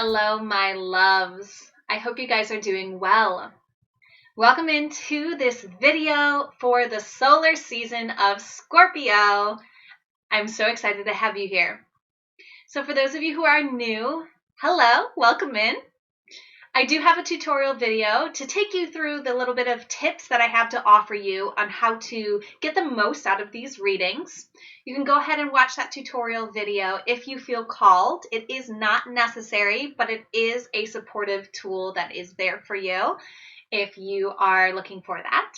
Hello, my loves. I hope you guys are doing well. Welcome into this video for the solar season of Scorpio. I'm so excited to have you here. So for those of you who are new, hello, welcome in. I do have a tutorial video to take you through the little bit of tips that I have to offer you on how to get the most out of these readings. You can go ahead and watch that tutorial video if you feel called. It is not necessary, but it is a supportive tool that is there for you if you are looking for that.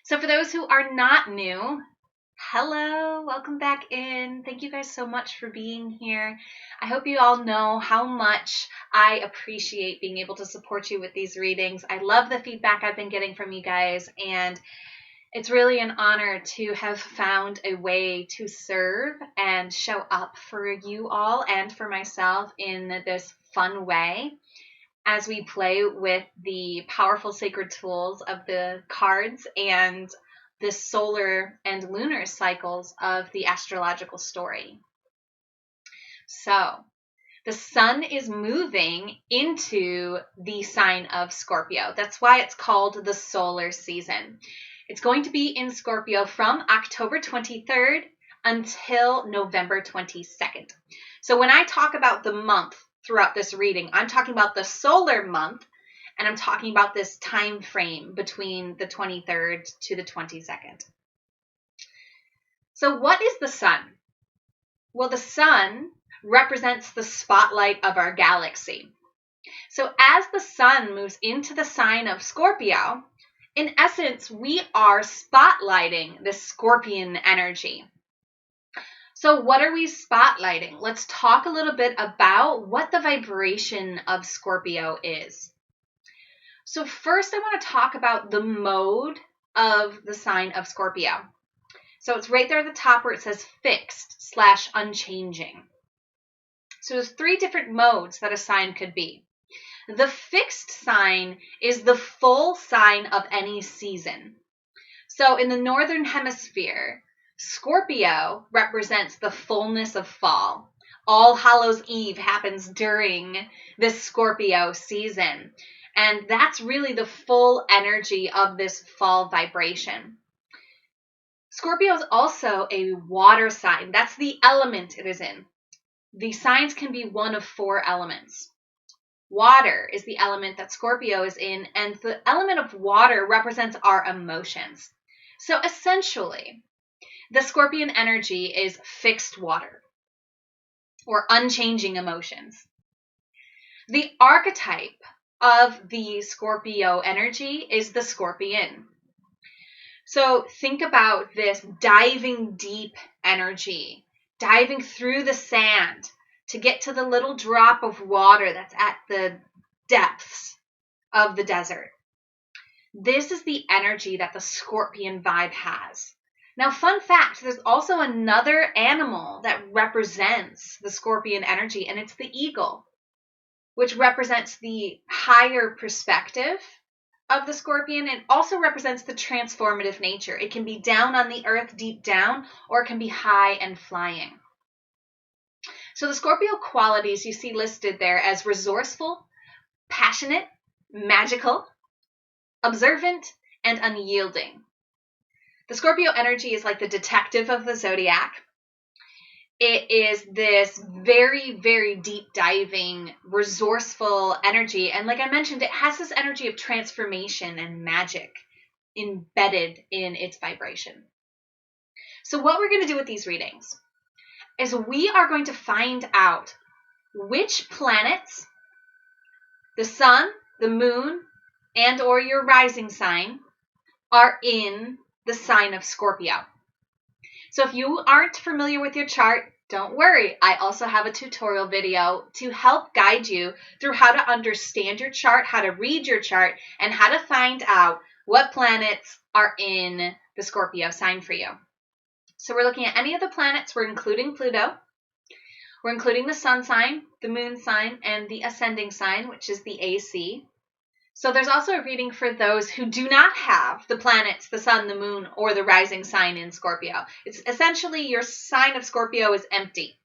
So for those who are not new, hello, welcome back in. Thank you guys so much for being here. I hope you all know how much I appreciate being able to support you with these readings. I love the feedback I've been getting from you guys, and it's really an honor to have found a way to serve and show up for you all and for myself in this fun way as we play with the powerful sacred tools of the cards and the solar and lunar cycles of the astrological story. So, the sun is moving into the sign of Scorpio. That's why it's called the solar season. It's going to be in Scorpio from October 23rd until November 22nd. So when I talk about the month throughout this reading, I'm talking about the solar month, and I'm talking about this time frame between the 23rd to the 22nd. So what is the sun? Well, the sun represents the spotlight of our galaxy. So as the sun moves into the sign of Scorpio, in essence, we are spotlighting the Scorpion energy. So what are we spotlighting? Let's talk a little bit about what the vibration of Scorpio is. So first, I want to talk about the mode of the sign of Scorpio. So it's right there at the top where it says fixed/unchanging. So there's three different modes that a sign could be. The fixed sign is the full sign of any season. So in the northern hemisphere, Scorpio represents the fullness of fall. All Hallows Eve happens during this Scorpio season. And that's really the full energy of this fall vibration. Scorpio is also a water sign. That's the element it is in. The signs can be one of four elements. Water is the element that Scorpio is in, and the element of water represents our emotions. So essentially, the Scorpion energy is fixed water or unchanging emotions. The archetype of the Scorpio energy is the scorpion. So think about this diving deep energy, diving through the sand to get to the little drop of water that's at the depths of the desert. This is the energy that the scorpion vibe has. Now, fun fact, there's also another animal that represents the scorpion energy, and it's the eagle, which represents the higher perspective of the scorpion and also represents the transformative nature. It can be down on the earth, deep down, or it can be high and flying. So the Scorpio qualities you see listed there as resourceful, passionate, magical, observant, and unyielding. The Scorpio energy is like the detective of the zodiac. It is this very, very deep diving, resourceful energy. And like I mentioned, it has this energy of transformation and magic embedded in its vibration. So what we're going to do with these readings is we are going to find out which planets, the sun, the moon, and or your rising sign are in the sign of Scorpio. So if you aren't familiar with your chart, don't worry. I also have a tutorial video to help guide you through how to understand your chart, how to read your chart, and how to find out what planets are in the Scorpio sign for you. So we're looking at any of the planets. We're including Pluto. We're including the sun sign, the moon sign, and the ascending sign, which is the AC. So there's also a reading for those who do not have the planets, the sun, the moon, or the rising sign in Scorpio. It's essentially your sign of Scorpio is empty.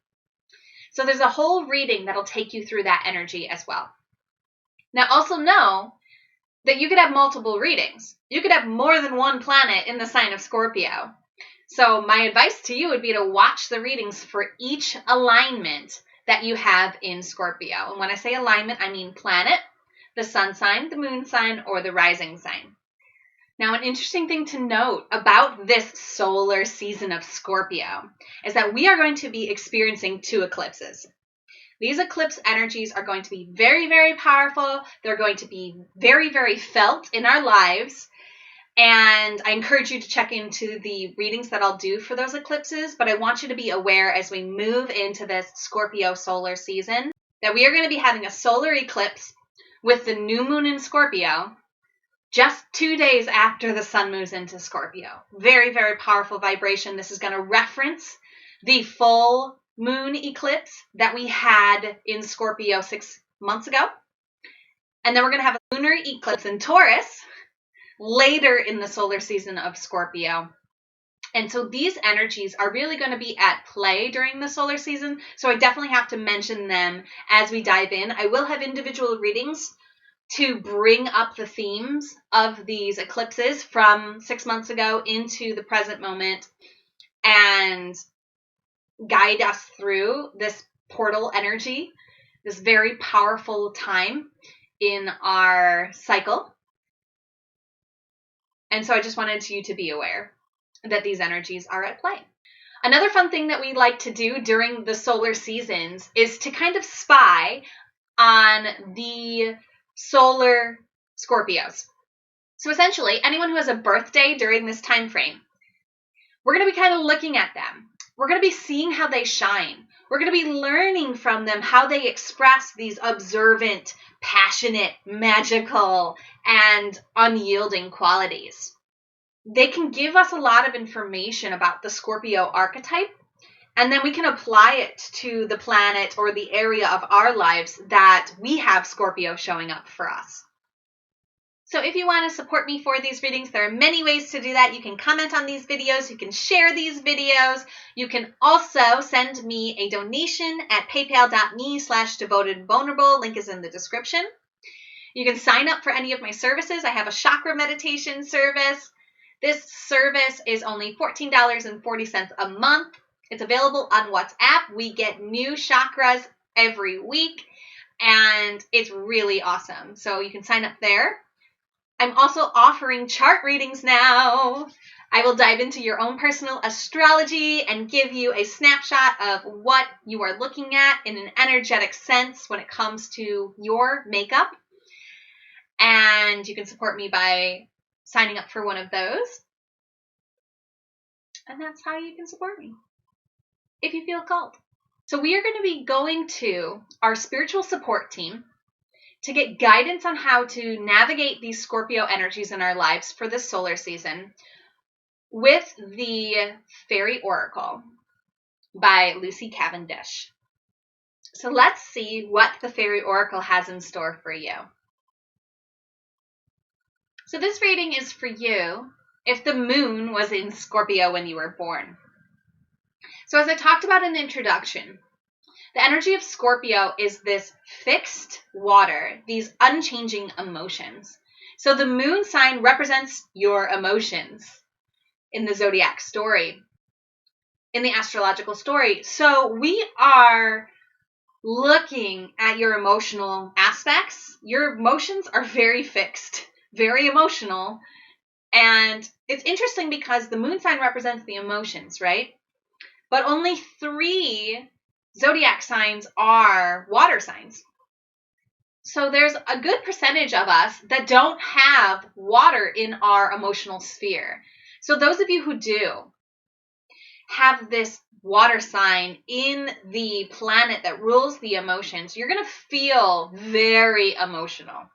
So there's a whole reading that'll take you through that energy as well. Now also know that you could have multiple readings. You could have more than one planet in the sign of Scorpio. So my advice to you would be to watch the readings for each alignment that you have in Scorpio. And when I say alignment, I mean planet, the sun sign, the moon sign, or the rising sign. Now, an interesting thing to note about this solar season of Scorpio is that we are going to be experiencing 2 eclipses. These eclipse energies are going to be very, very powerful. They're going to be very, very felt in our lives. And I encourage you to check into the readings that I'll do for those eclipses. But I want you to be aware as we move into this Scorpio solar season that we are going to be having a solar eclipse with the new moon in Scorpio just 2 days after the sun moves into Scorpio. Very, very powerful vibration. This is going to reference the full moon eclipse that we had in Scorpio 6 months ago. And then we're going to have a lunar eclipse in Taurus later in the solar season of Scorpio. And so these energies are really going to be at play during the solar season. So I definitely have to mention them as we dive in. I will have individual readings to bring up the themes of these eclipses from 6 months ago into the present moment and guide us through this portal energy, this very powerful time in our cycle. And so I just wanted you to be aware that these energies are at play. Another fun thing that we like to do during the solar seasons is to kind of spy on the solar Scorpios. So essentially, anyone who has a birthday during this time frame, we're going to be kind of looking at them. We're going to be seeing how they shine. We're going to be learning from them how they express these observant, passionate, magical, and unyielding qualities. They can give us a lot of information about the Scorpio archetype, and then we can apply it to the planet or the area of our lives that we have Scorpio showing up for us. So if you want to support me for these readings, there are many ways to do that. You can comment on these videos. You can share these videos. You can also send me a donation at paypal.me/devotedvulnerable. Link is in the description. You can sign up for any of my services. I have a chakra meditation service. This service is only $14.40 a month. It's available on WhatsApp. We get new chakras every week, and it's really awesome. So you can sign up there. I'm also offering chart readings now. I will dive into your own personal astrology and give you a snapshot of what you are looking at in an energetic sense when it comes to your makeup. And you can support me by signing up for one of those. And that's how you can support me if you feel called. So we are going to be going to our spiritual support team to get guidance on how to navigate these Scorpio energies in our lives for this solar season with the Faery Oracle by Lucy Cavendish. So let's see what the Faery Oracle has in store for you. So this reading is for you if the moon was in Scorpio when you were born. So as I talked about in the introduction, the energy of Scorpio is this fixed water, these unchanging emotions. So the moon sign represents your emotions in the zodiac story, in the astrological story. So we are looking at your emotional aspects. Your emotions are very fixed, very emotional. And it's interesting because the moon sign represents the emotions, right? But only 3 zodiac signs are water signs. So there's a good percentage of us that don't have water in our emotional sphere. So those of you who do have this water sign in the planet that rules the emotions, you're going to feel very emotional.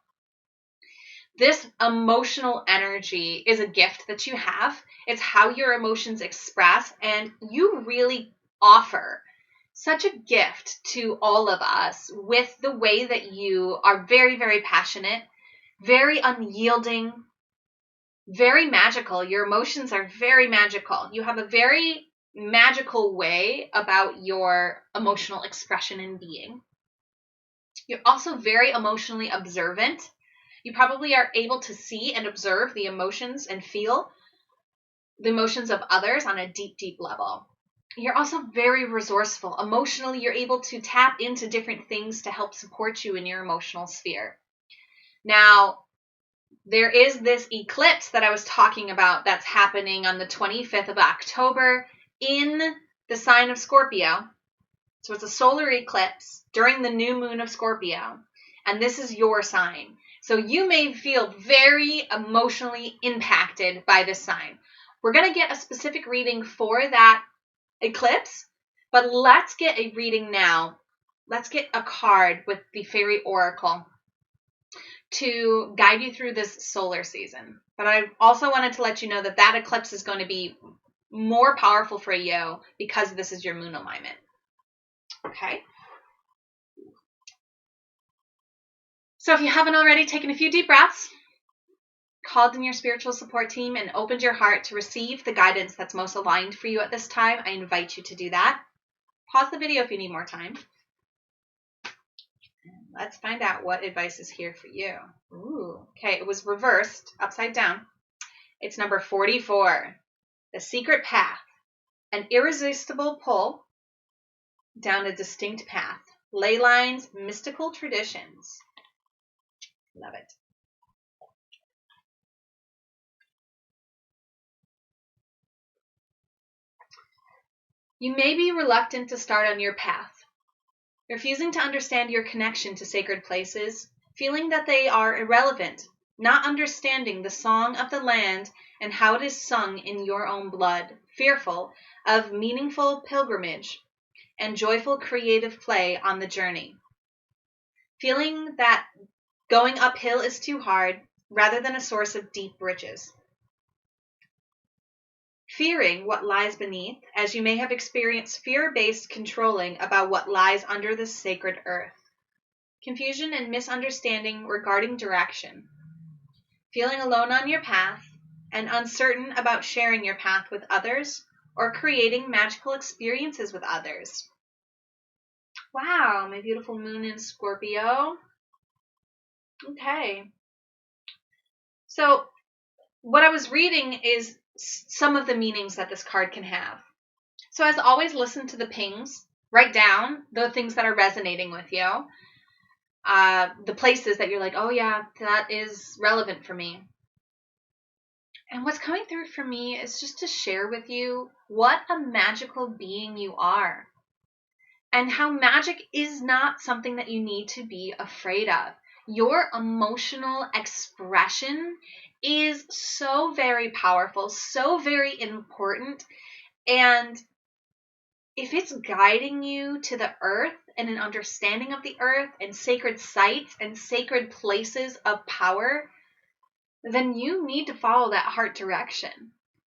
This emotional energy is a gift that you have. It's how your emotions express, and you really offer such a gift to all of us with the way that you are very, very passionate, very unyielding, very magical. Your emotions are very magical. You have a very magical way about your emotional expression and being. You're also very emotionally observant. You probably are able to see and observe the emotions and feel the emotions of others on a deep, deep level. You're also very resourceful. Emotionally, you're able to tap into different things to help support you in your emotional sphere. Now, there is this eclipse that I was talking about that's happening on the 25th of October in the sign of Scorpio. So it's a solar eclipse during the new moon of Scorpio. And this is your sign. So you may feel very emotionally impacted by this sign. We're going to get a specific reading for that eclipse, but let's get a reading now. Let's get a card with the Faery Oracle to guide you through this solar season. But I also wanted to let you know that that eclipse is going to be more powerful for you because this is your moon alignment. Okay. So if you haven't already taken a few deep breaths, called in your spiritual support team, and opened your heart to receive the guidance that's most aligned for you at this time, I invite you to do that. Pause the video if you need more time. Let's find out what advice is here for you. Ooh, okay, it was reversed, upside down. It's number 44, the secret path, an irresistible pull down a distinct path, ley lines, mystical traditions. Love it. You may be reluctant to start on your path, refusing to understand your connection to sacred places, feeling that they are irrelevant, not understanding the song of the land and how it is sung in your own blood, fearful of meaningful pilgrimage and joyful creative play on the journey, feeling that going uphill is too hard rather than a source of deep riches. Fearing what lies beneath, as you may have experienced fear-based controlling about what lies under this sacred earth. Confusion and misunderstanding regarding direction. Feeling alone on your path and uncertain about sharing your path with others or creating magical experiences with others. Wow, my beautiful moon in Scorpio. Okay. So what I was reading is some of the meanings that this card can have. So as always, listen to the pings. Write down the things that are resonating with you. The places that you're like, oh yeah, that is relevant for me. And what's coming through for me is just to share with you what a magical being you are. And how magic is not something that you need to be afraid of. Your emotional expression is so very powerful, so very important. And if it's guiding you to the earth and an understanding of the earth and sacred sites and sacred places of power, then you need to follow that heart direction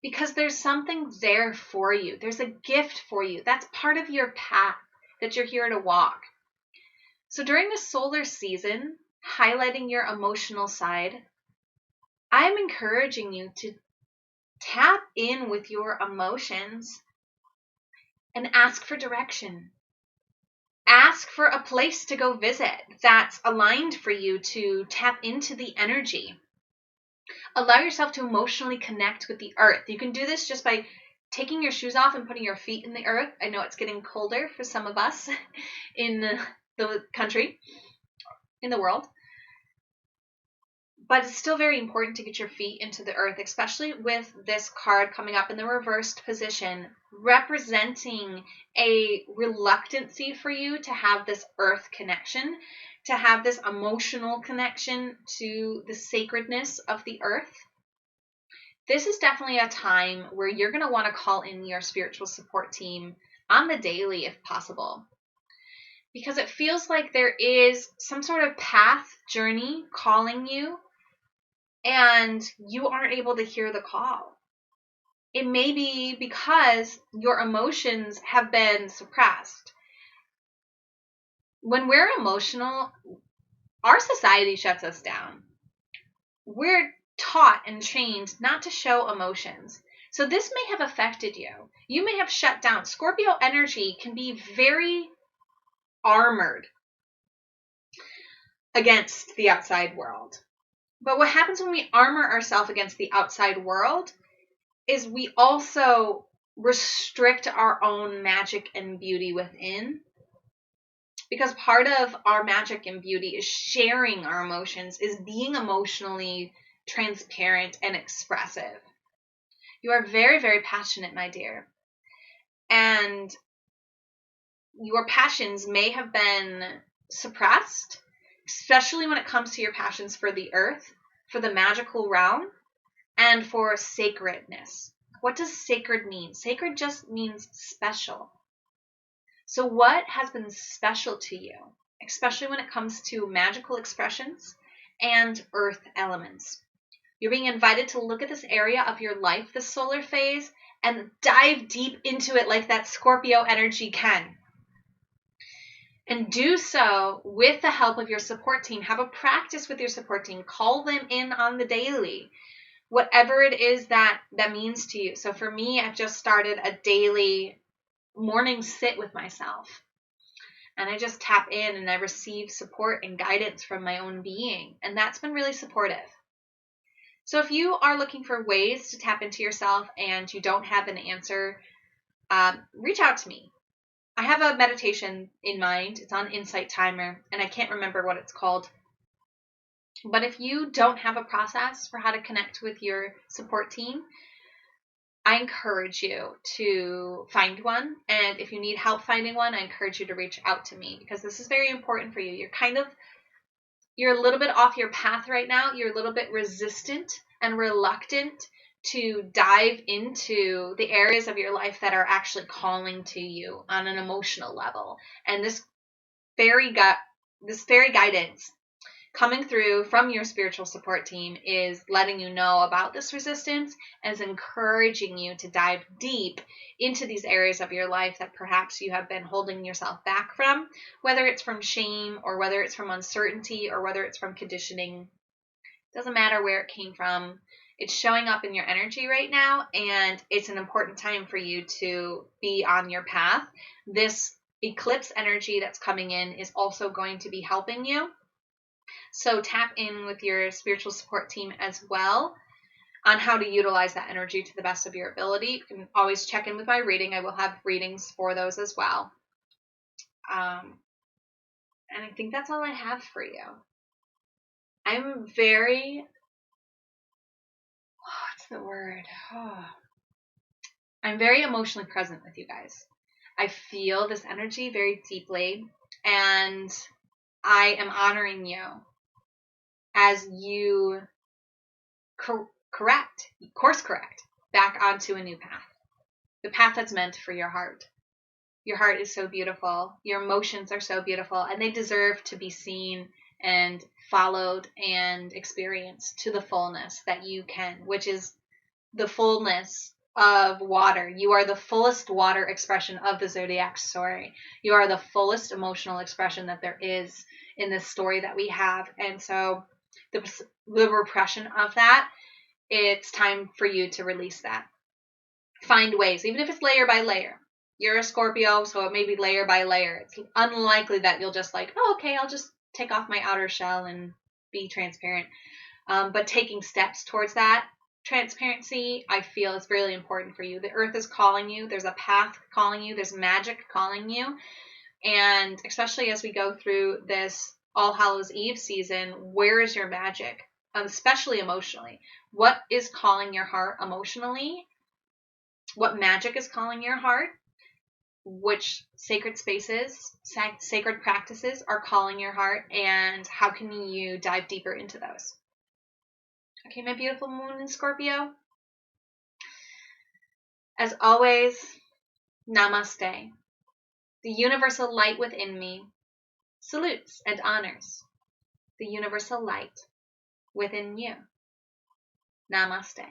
because there's something there for you. There's a gift for you. That's part of your path that you're here to walk. So during the solar season, highlighting your emotional side, I'm encouraging you to tap in with your emotions and ask for direction. Ask for a place to go visit that's aligned for you to tap into the energy. Allow yourself to emotionally connect with the earth. You can do this just by taking your shoes off and putting your feet in the earth. I know it's getting colder for some of us in the country, in the world. But it's still very important to get your feet into the earth, especially with this card coming up in the reversed position, representing a reluctancy for you to have this earth connection, to have this emotional connection to the sacredness of the earth. This is definitely a time where you're going to want to call in your spiritual support team on the daily if possible. Because it feels like there is some sort of path, journey calling you, and you aren't able to hear the call. It may be because your emotions have been suppressed. When we're emotional, our society shuts us down. We're taught and trained not to show emotions. So this may have affected you. You may have shut down. Scorpio energy can be very armored against the outside world. But what happens when we armor ourselves against the outside world is we also restrict our own magic and beauty within. Because part of our magic and beauty is sharing our emotions, is being emotionally transparent and expressive. You are very, very passionate, my dear. And your passions may have been suppressed, especially when it comes to your passions for the earth, for the magical realm, and for sacredness. What does sacred mean? Sacred just means special. So what has been special to you, especially when it comes to magical expressions and earth elements? You're being invited to look at this area of your life, this solar phase, and dive deep into it like that Scorpio energy can. And do so with the help of your support team. Have a practice with your support team. Call them in on the daily. Whatever it is that means to you. So for me, I've just started a daily morning sit with myself. And I just tap in and I receive support and guidance from my own being. And that's been really supportive. So if you are looking for ways to tap into yourself and you don't have an answer, reach out to me. I have a meditation in mind. It's on Insight Timer, and I can't remember what it's called. But if you don't have a process for how to connect with your support team, I encourage you to find one. And if you need help finding one, I encourage you to reach out to me, because this is very important for you. You're a little bit off your path right now. You're a little bit resistant and reluctant to dive into the areas of your life that are actually calling to you on an emotional level. And this fairy guidance coming through from your spiritual support team is letting you know about this resistance and is encouraging you to dive deep into these areas of your life that perhaps you have been holding yourself back from, whether it's from shame or whether it's from uncertainty or whether it's from conditioning. Doesn't matter where it came from. It's showing up in your energy right now, and it's an important time for you to be on your path. This eclipse energy that's coming in is also going to be helping you. So tap in with your spiritual support team as well on how to utilize that energy to the best of your ability. You can always check in with my reading. I will have readings for those as well. And I think that's all I have for you. I'm very... I'm very emotionally present with you guys. I feel this energy very deeply, and I am honoring you as you course correct back onto a new path. The path that's meant for your heart. Your heart is so beautiful. Your emotions are so beautiful, and they deserve to be seen and followed and experienced to the fullness that you can, which is the fullness of water. You are the fullest water expression of the zodiac story. You are the fullest emotional expression that there is in this story that we have. And so the repression of that, it's time for you to release that. Find ways, even if it's layer by layer. You're a Scorpio, so it may be layer by layer. It's unlikely that you'll just like, oh, okay, I'll just take off my outer shell and be transparent. But taking steps towards that transparency, I feel, is really important for you. The earth is calling you. There's a path calling you. There's magic calling you. And especially as we go through this All Hallows Eve season, where is your magic? Especially emotionally. What is calling your heart emotionally? What magic is calling your heart? Which sacred spaces, sacred practices are calling your heart? And how can you dive deeper into those? Okay, my beautiful moon in Scorpio. As always, namaste. The universal light within me salutes and honors the universal light within you. Namaste.